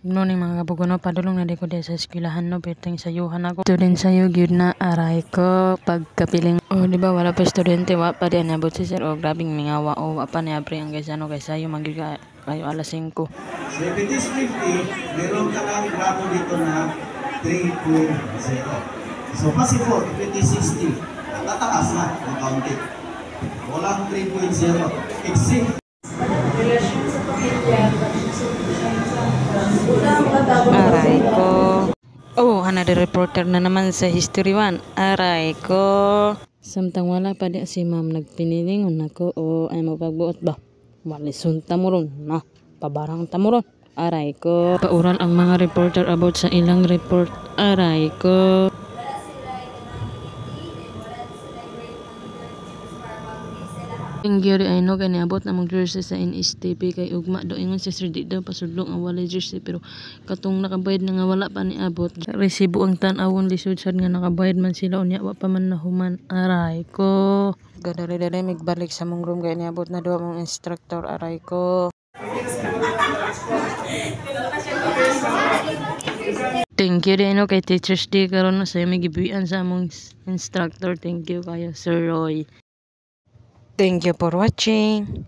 No ni mga kabugono, padulong na di ko sa eskwelahan no, perting sayuhan ako. Student sayo gyud na aray ko pagkapiling. O di ba wala pa estudyante wa pa di anabot si sir o grabing mingawa o wa pa ni apre ang kaysa no kaysa yung magyud kayo alas 5. So if it is 50, meron ka ng grabo dito na 3.0. So possible if it is 60, tataas na ang counting. Walang 3.0. Exceed. Aray ko. Oh, hanada reporter na naman sa History 1. Aray ko. Samtang wala pa di si ma'am nagpinilingon ako o ay mapagbuot ba? Walisun tamuron na. Pabarang tamuron. Aray ko. Paural ang mga reporter about sa ilang report. Aray ko. Ang gyud ay no kani abot na mong jersey sa NSTP kay ugma do ingon si Sir di daw pasudlong ang walay jersey pero katong nakabayad na nga wala pa ni abot. Resibo ang tan-awon lisod sad nga nakabayad man sila unya wa pa man nahuman. Aray ko. Gadari-dari migbalik sa mong room kay niabot na do mong instructor. Aray ko. Thank you din no kay Teachers Day karon sa may gibuyan sa among instructor. Thank you kayo Sir Roy. Thank you for watching.